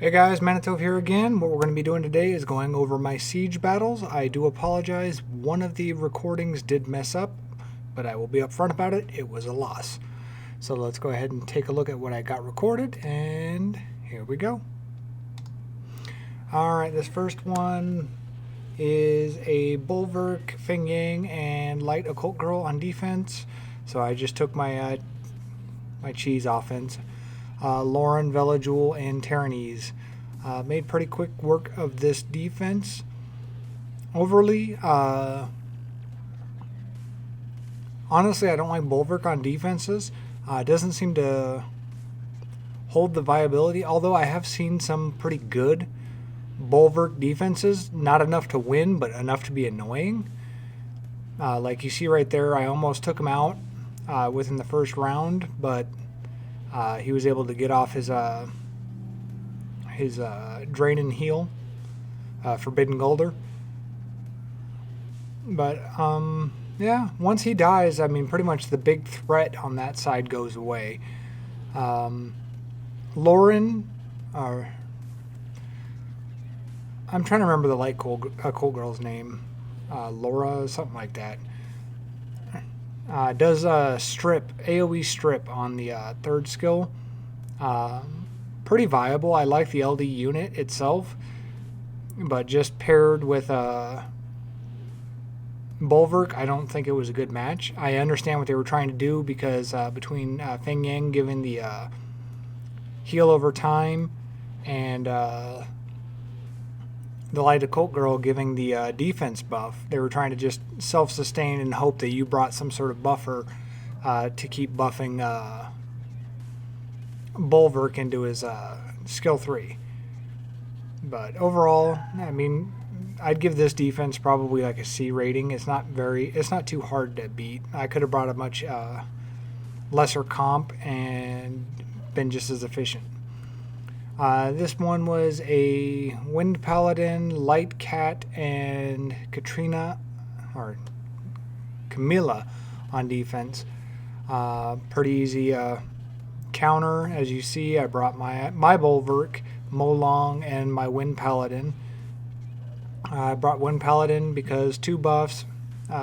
Hey guys, Manitove here again. What we're going to be doing today is going over my siege battles. I do apologize, one of the recordings did mess up, but I will be upfront about it. It was a loss. So let's go ahead and take a look at what I got recorded, and here we go. Alright, this first one is a Bulwark, Feng Yang, and Light Occult Girl on defense. So I just took my cheese offense. Lauren, Velajul, and Terranese. Made pretty quick work of this defense. Overly, honestly, I don't like Bulwark on defenses. It doesn't seem to hold the viability, although I have seen some pretty good Bulwark defenses. Not enough to win, but enough to be annoying. Like you see right there, I almost took him out within the first round, but he was able to get off his drain and heal, Forbidden Golder. But yeah, once he dies, I mean, pretty much the big threat on that side goes away. Lauren, I'm trying to remember the light cold girl's name, Laura, something like that. Does strip, AoE strip on the third skill. Pretty viable. I like the LD unit itself, but just paired with Bulwark, I don't think it was a good match. I understand what they were trying to do because between Feng Yang giving the heal over time and the Light Occult Girl giving the defense buff, they were trying to just self-sustain and hope that you brought some sort of buffer to keep buffing Bulwark into his skill 3. But overall, I mean, I'd give this defense probably like a C rating. It's not too hard to beat. I could have brought a much lesser comp and been just as efficient. This one was a Wind Paladin, Light Cat, and Camilla on defense. Pretty easy counter. As you see, I brought my Bulwark, Molong, and my Wind Paladin. I brought Wind Paladin because 2 buffs,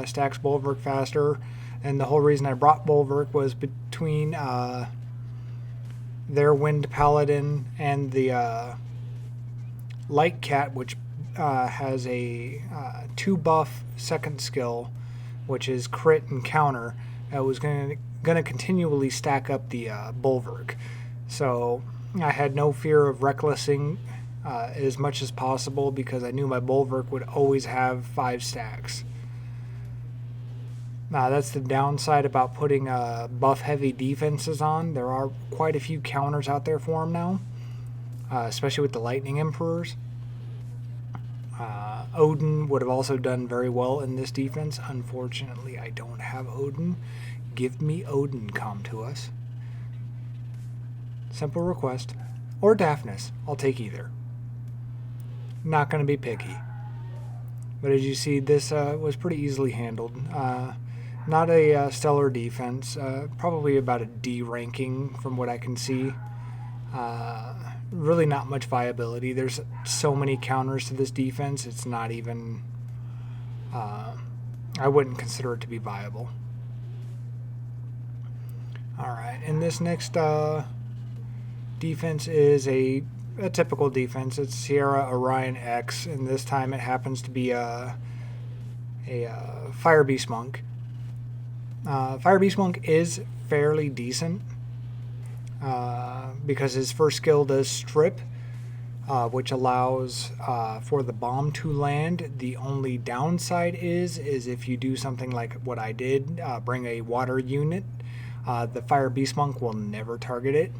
stacks Bulwark faster, and the whole reason I brought Bulwark was between their Wind Paladin and the Light Cat, which has a 2 buff second skill, which is crit and counter. Was going to continually stack up the Bulwark. So I had no fear of recklessing as much as possible because I knew my Bulwark would always have 5 stacks. That's the downside about putting buff-heavy defenses on. There are quite a few counters out there for them now, especially with the Lightning Emperors. Odin would have also done very well in this defense. Unfortunately, I don't have Odin. Give me Odin, come to us. Simple request. Or Daphnis. I'll take either. Not going to be picky. But as you see, this was pretty easily handled. Not a stellar defense, probably about a D ranking from what I can see. Really not much viability. There's so many counters to this defense, it's not even... I wouldn't consider it to be viable. Alright, and this next defense is a typical defense. It's Sierra Orion X, and this time it happens to be a Fire Beast Monk. Fire Beast Monk is fairly decent because his first skill does strip, which allows for the bomb to land. The only downside is if you do something like what I did, bring a water unit, the Fire Beast Monk will never target it.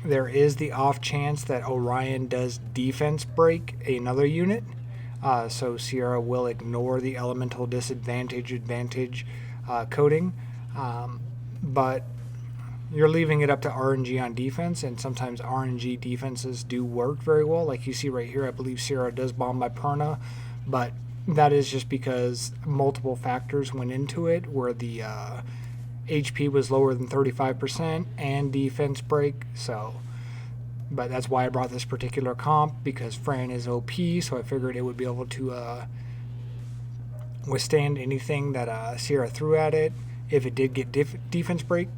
There is the off chance that Orion does defense break another unit. So Sierra will ignore the elemental advantage coding, but you're leaving it up to RNG on defense, and sometimes RNG defenses do work very well. Like you see right here, I believe Sierra does bomb by Perna, but that is just because multiple factors went into it, where the HP was lower than 35% and defense break. So But that's why I brought this particular comp, because Fran is OP, so I figured it would be able to withstand anything that Sierra threw at it if it did get defense break.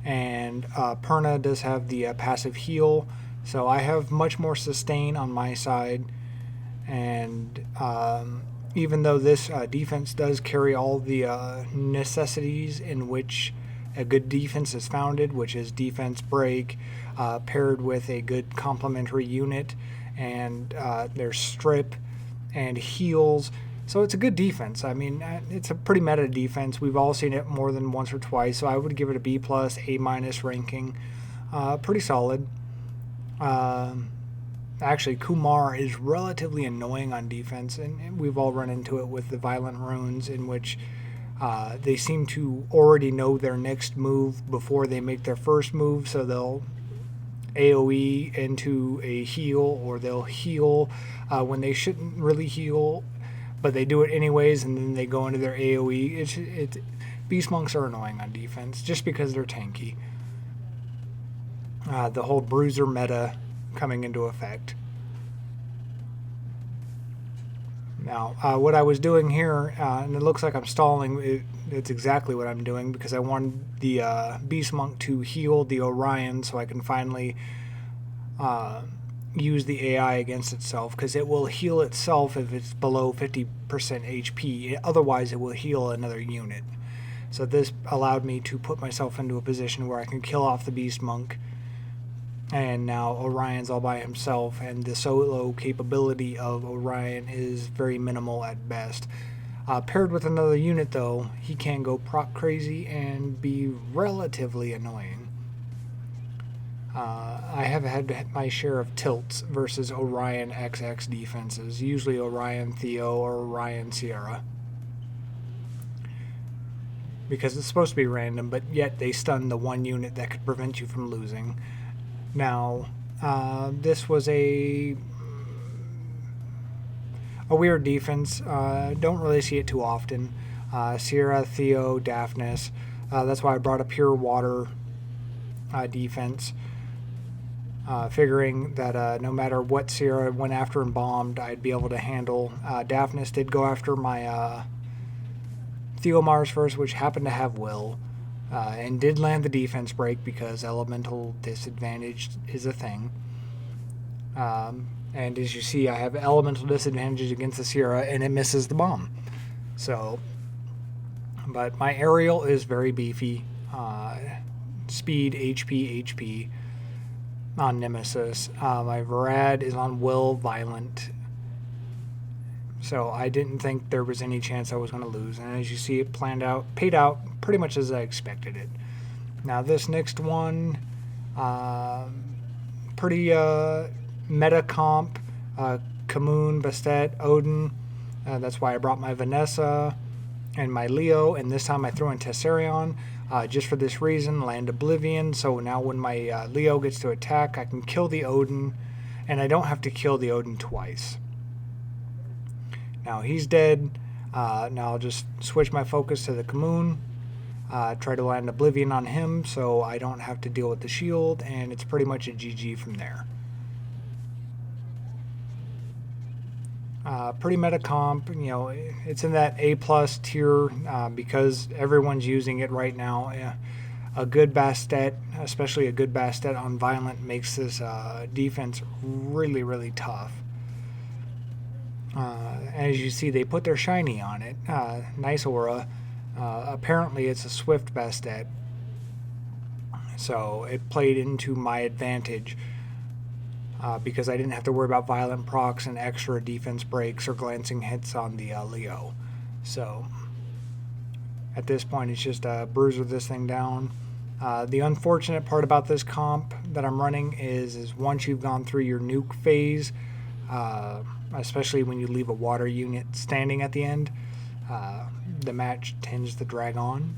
And Perna does have the passive heal, so I have much more sustain on my side. And even though this defense does carry all the necessities in which a good defense is founded, which is defense break paired with a good complementary unit, and there's strip and heals. So it's a good defense. I mean, it's a pretty meta defense. We've all seen it more than once or twice, so I would give it a B+, A- ranking. Pretty solid. Actually, Kumar is relatively annoying on defense, and we've all run into it with the Violent Runes, in which they seem to already know their next move before they make their first move, so they'll AoE into a heal, or they'll heal when they shouldn't really heal, but they do it anyways, and then they go into their AoE. Beast Monks are annoying on defense just because they're tanky. The whole Bruiser meta coming into effect. Now, what I was doing here, and it looks like I'm stalling, it's exactly what I'm doing, because I wanted the Beast Monk to heal the Orion so I can finally use the AI against itself, because it will heal itself if it's below 50% HP. Otherwise, it will heal another unit. So this allowed me to put myself into a position where I can kill off the Beast Monk, and now Orion's all by himself, and the solo capability of Orion is very minimal at best. Paired with another unit, though, he can go proc crazy and be relatively annoying. I have had my share of tilts versus Orion XX defenses, usually Orion Theo or Orion Sierra, because it's supposed to be random, but yet they stun the one unit that could prevent you from losing. Now, this was a weird defense. Don't really see it too often. Sierra, Theo, Daphnis. That's why I brought a pure water defense. Figuring that no matter what Sierra went after and bombed, I'd be able to handle. Daphnis did go after my Theomars first, which happened to have Will, and did land the defense break because elemental disadvantage is a thing. And as you see, I have elemental disadvantage against the Sierra, and it misses the bomb. So, but my aerial is very beefy. Speed, HP on Nemesis. My Varad is on Will, Violent. So I didn't think there was any chance I was going to lose. And as you see, it paid out pretty much as I expected it. Now this next one, pretty meta comp. Kamoon, Bastet, Odin. That's why I brought my Vanessa and my Leo. And this time I threw in Tessarion. Just for this reason, land Oblivion, so now when my Leo gets to attack, I can kill the Odin, and I don't have to kill the Odin twice. Now he's dead. Now I'll just switch my focus to the Kamoon, try to land Oblivion on him, so I don't have to deal with the shield, and it's pretty much a GG from there. Pretty meta comp, it's in that A+ tier because everyone's using it right now. A good Bastet, especially a good Bastet on Violent, makes this defense really, really tough. As you see, they put their shiny on it. Nice aura. Apparently it's a Swift Bastet, so it played into my advantage. Because I didn't have to worry about violent procs and extra defense breaks or glancing hits on the Leo. So at this point, it's just bruiser this thing down. The unfortunate part about this comp that I'm running is once you've gone through your nuke phase, especially when you leave a water unit standing at the end, the match tends to drag on.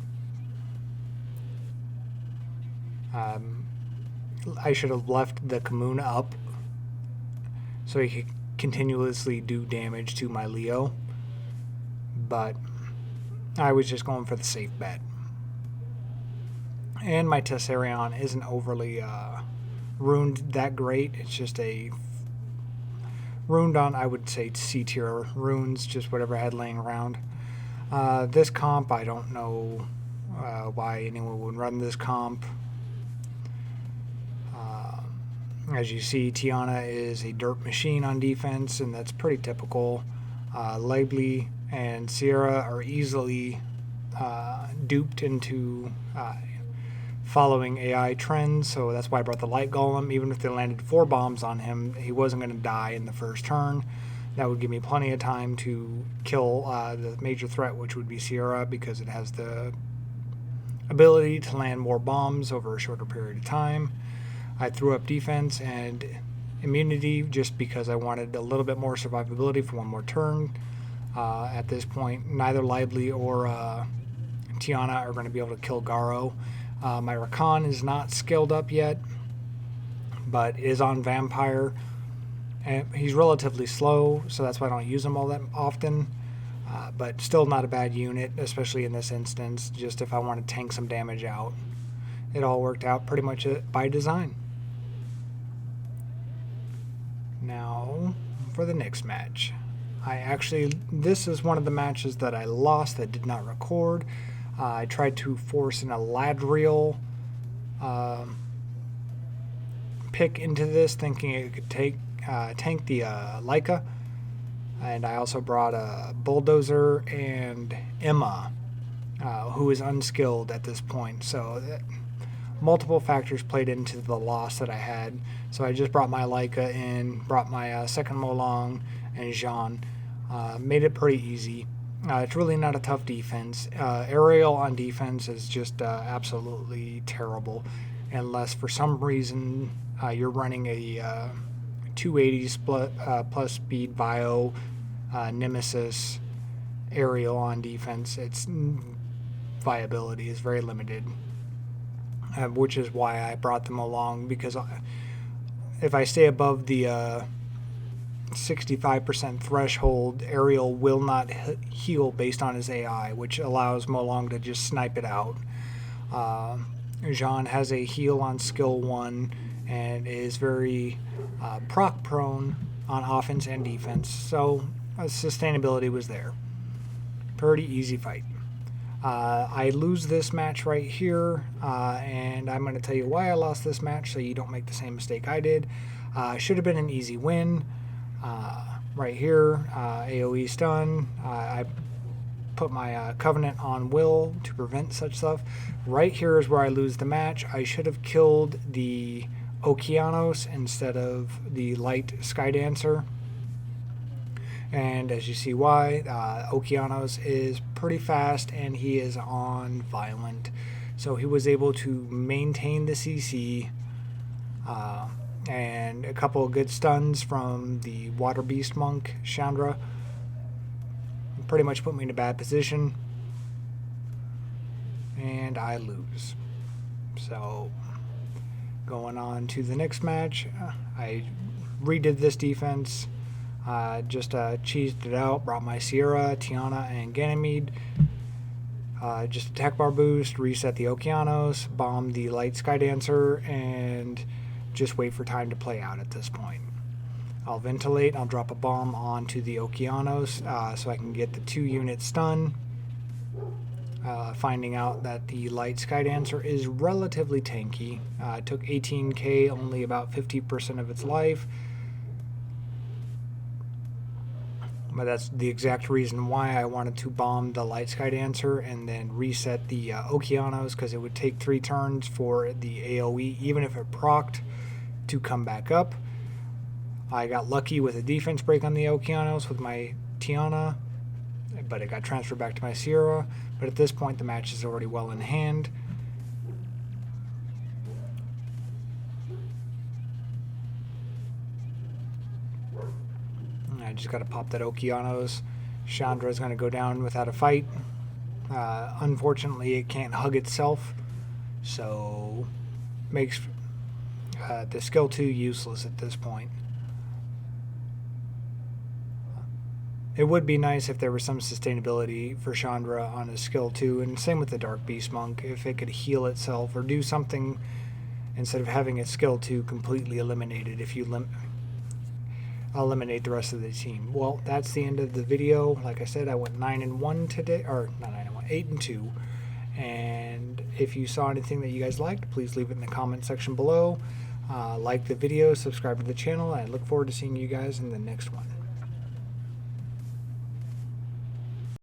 I should have left the Kamoon up so he could continuously do damage to my Leo, but I was just going for the safe bet. And my Tessarion isn't overly ruined that great. It's just a ruined on, I would say, C tier runes, just whatever I had laying around. This comp, I don't know why anyone would run this comp. As you see, Tiana is a dirt machine on defense, and that's pretty typical. Lively and Sierra are easily duped into following AI trends, so that's why I brought the Light Golem. Even if they landed 4 bombs on him, he wasn't going to die in the first turn. That would give me plenty of time to kill the major threat, which would be Sierra, because it has the ability to land more bombs over a shorter period of time. I threw up defense and immunity just because I wanted a little bit more survivability for one more turn. At this point, neither Lively or Tiana are going to be able to kill Garo. My Rakan is not skilled up yet, but is on Vampire. And he's relatively slow, so that's why I don't use him all that often. But still not a bad unit, especially in this instance, just if I want to tank some damage out. It all worked out pretty much by design. Now, for the next match. This is one of the matches that I lost that did not record. I tried to force an Eladriel pick into this, thinking it could tank the Leica. And I also brought a Bulldozer and Emma, who is unskilled at this point. So multiple factors played into the loss that I had. So I just brought my Leica in, brought my second Molong and Jean. Made it pretty easy. It's really not a tough defense. Aerial on defense is just absolutely terrible, unless for some reason you're running a 280 plus speed bio Nemesis aerial on defense. Its viability is very limited, which is why I brought them along, because if I stay above the 65% threshold, Ariel will not heal based on his AI, which allows Molong to just snipe it out. Jean has a heal on skill 1 and is very proc prone on offense and defense, so sustainability was there. Pretty easy fight. I lose this match right here, and I'm going to tell you why I lost this match so you don't make the same mistake I did. Should have been an easy win. Right here, AoE stun. I put my Covenant on Will to prevent such stuff. Right here is where I lose the match. I should have killed the Okeanos instead of the Light Skydancer. And as you see why, Okeanos is pretty fast and he is on Violent. So he was able to maintain the CC and a couple of good stuns from the Water Beast Monk, Chandra. Pretty much put me in a bad position. And I lose. So going on to the next match, I redid this defense. Just cheesed it out, brought my Sierra, Tiana, and Ganymede. Just attack bar boost, reset the Okeanos, bomb the Light Skydancer, and just wait for time to play out at this point. I'll ventilate, I'll drop a bomb onto the Okeanos so I can get the 2-unit stun. Finding out that the Light Skydancer is relatively tanky. It took 18k, only about 50% of its life. But that's the exact reason why I wanted to bomb the Light Skydancer and then reset the Okeanos, because it would take 3 turns for the AoE, even if it procced, to come back up. I got lucky with a defense break on the Okeanos with my Tiana, but it got transferred back to my Sierra. But at this point, the match is already well in hand. I just got to pop that Okeanos. Chandra is going to go down without a fight. Unfortunately, it can't hug itself, so makes the skill 2 useless at this point. It would be nice if there was some sustainability for Chandra on his skill 2, and same with the Dark Beast Monk, if it could heal itself or do something instead of having a skill to completely eliminate it if you eliminate the rest of the team. Well, that's the end of the video. Like I said, I went 9-1 today, or not 9-1, 8-2. And if you saw anything that you guys liked, please leave it in the comment section below. Like the video, subscribe to the channel, and I look forward to seeing you guys in the next one.